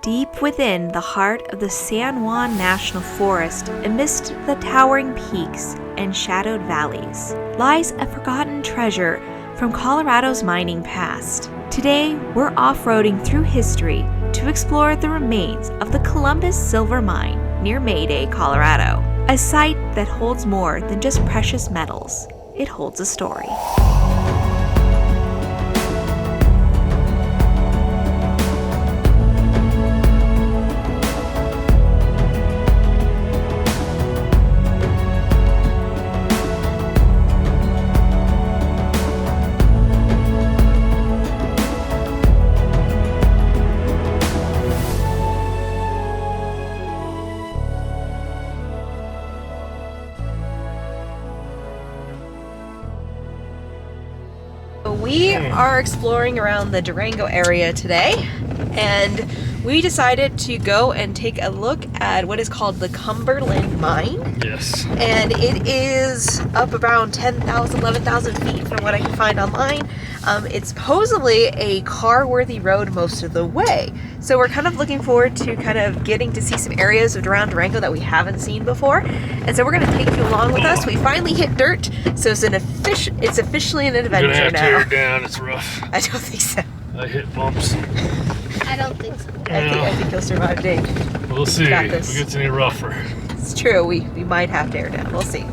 Deep within the heart of the San Juan National Forest, amidst the towering peaks and shadowed valleys, lies a forgotten treasure from Colorado's mining past. Today, we're off-roading through history to explore the remains of the Columbus Silver Mine near Mayday, Colorado. A site that holds more than just precious metals. It holds a story. We are exploring around the Durango area today, and we decided to go and take a look at what is called the Cumberland Mine. Yes. And it is up around 10,000, 11,000 feet from what I can find online. It's supposedly a car-worthy road most of the way. So we're kind of looking forward to kind of getting to see some areas around Durango that we haven't seen before. And so we're going to take you along with us. We finally hit dirt, so it's officially an adventure now. You're gonna have to tear down, it's rough. I don't think so. I hit bumps. I don't think so. I think you'll survive, Dave. We'll see Got if this. it gets any rougher. It's true, we might have to air down. We'll see.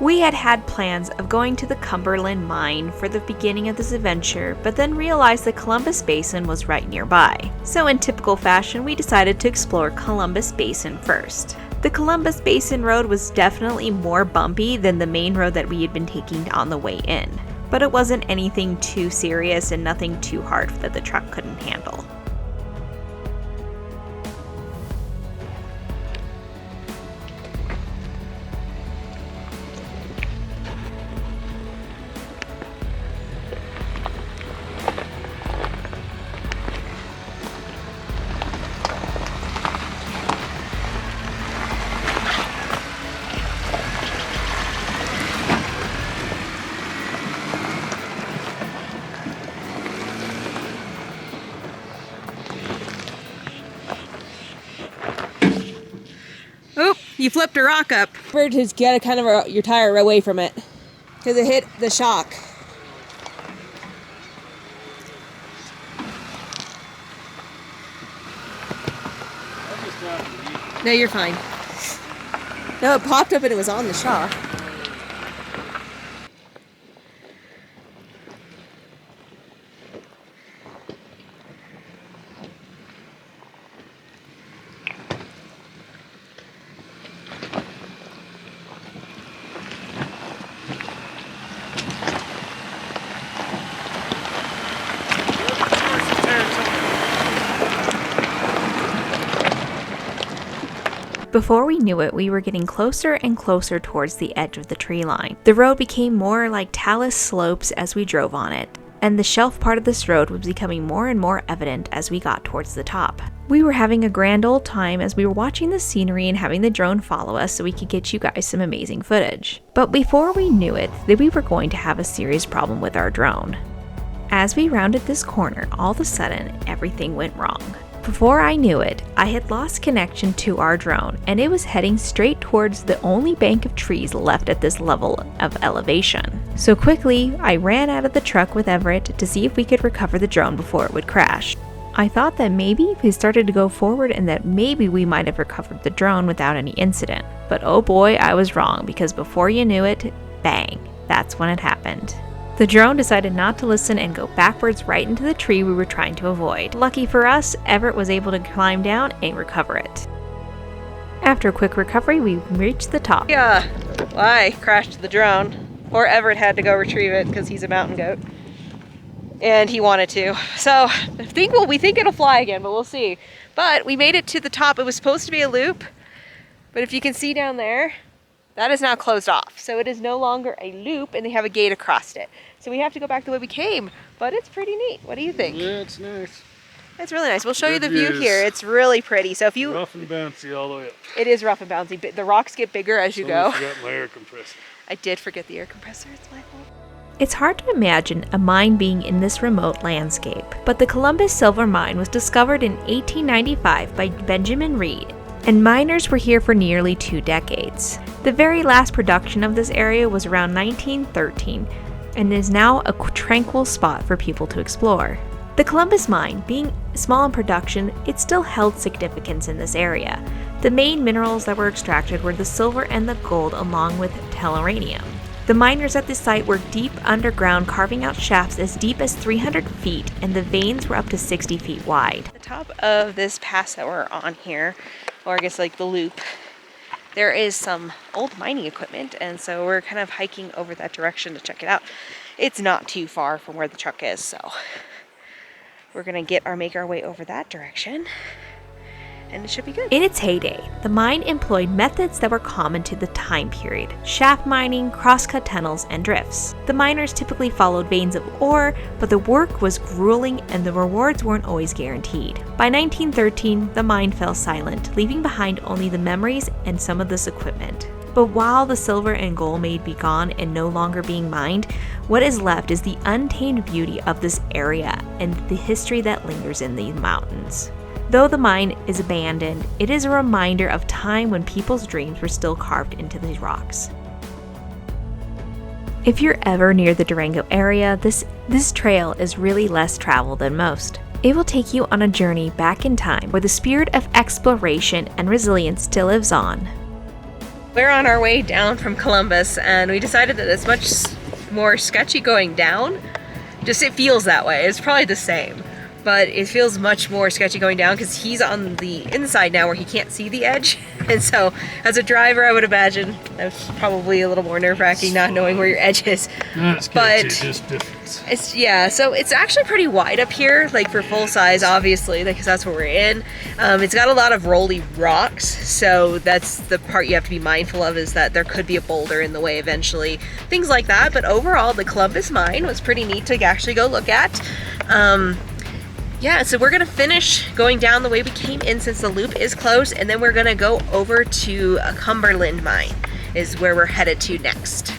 We had plans of going to the Cumberland Mine for the beginning of this adventure, but then realized the Columbus Basin was right nearby. So in typical fashion, we decided to explore Columbus Basin first. The Columbus Basin road was definitely more bumpy than the main road that we had been taking on the way in, but it wasn't anything too serious and nothing too hard that the truck couldn't handle. Oop, you flipped a rock up. Bird has got kind of your tire away from it because it hit the shock. No, you're fine. No, it popped up and it was on the shock. Before we knew it, we were getting closer and closer towards the edge of the tree line. The road became more like talus slopes as we drove on it, and the shelf part of this road was becoming more and more evident as we got towards the top. We were having a grand old time as we were watching the scenery and having the drone follow us so we could get you guys some amazing footage. But before we knew it, we were going to have a serious problem with our drone. As we rounded this corner, all of a sudden, everything went wrong. Before I knew it, I had lost connection to our drone, and it was heading straight towards the only bank of trees left at this level of elevation. So quickly, I ran out of the truck with Everett to see if we could recover the drone before it would crash. I thought that maybe if we started to go forward and that maybe we might have recovered the drone without any incident. But oh boy, I was wrong, because before you knew it, bang, that's when it happened. The drone decided not to listen and go backwards right into the tree we were trying to avoid. Lucky for us, Everett was able to climb down and recover it. After a quick recovery, we reached the top. Yeah, I crashed the drone, or Everett had to go retrieve it because he's a mountain goat, and he wanted to. So we think it'll fly again, but we'll see. But we made it to the top. It was supposed to be a loop, but if you can see down there, that is now closed off. So it is no longer a loop, and they have a gate across it. So we have to go back the way we came, but it's pretty neat. What do you think? Yeah, it's nice. It's really nice. We'll show you the Good view views. here. It's really pretty. So if you... Rough and bouncy all the way up. It is rough and bouncy. The rocks get bigger as you go. I forgot my air compressor. I did forget the air compressor. It's my fault. It's hard to imagine a mine being in this remote landscape, but the Columbus Silver Mine was discovered in 1895 by Benjamin Reed, and miners were here for nearly 2 decades. The very last production of this area was around 1913, and is now a tranquil spot for people to explore. The Columbus Mine, being small in production, it still held significance in this area. The main minerals that were extracted were the silver and the gold, along with telluranium. The miners at this site were deep underground, carving out shafts as deep as 300 feet, and the veins were up to 60 feet wide. The top of this pass that we're on here, or I guess like the loop, there is some old mining equipment, and so we're kind of hiking over that direction to check it out. It's not too far from where the truck is, so we're gonna make our way over that direction, and it should be good. In its heyday, the mine employed methods that were common to the time period: shaft mining, cross-cut tunnels, and drifts. The miners typically followed veins of ore, but the work was grueling and the rewards weren't always guaranteed. By 1913, the mine fell silent, leaving behind only the memories and some of this equipment. But while the silver and gold may be gone and no longer being mined, what is left is the untamed beauty of this area and the history that lingers in these mountains. Though the mine is abandoned, it is a reminder of time when people's dreams were still carved into these rocks. If you're ever near the Durango area, this trail is really less traveled than most. It will take you on a journey back in time where the spirit of exploration and resilience still lives on. We're on our way down from Columbus, and we decided that it's much more sketchy going down. Just it feels that way. It's probably the same, but it feels much more sketchy going down because he's on the inside now where he can't see the edge. And so as a driver, I would imagine that's probably a little more nerve-wracking not knowing where your edge is. Not sketchy, just different. So it's actually pretty wide up here, like for full size, obviously, because that's where we're in. It's got a lot of rolly rocks, so that's the part you have to be mindful of, is that there could be a boulder in the way eventually, things like that. But overall, the Columbus Mine was pretty neat to actually go look at. Yeah, so we're gonna finish going down the way we came in since the loop is closed, and then we're gonna go over to a Cumberland Mine is where we're headed to next.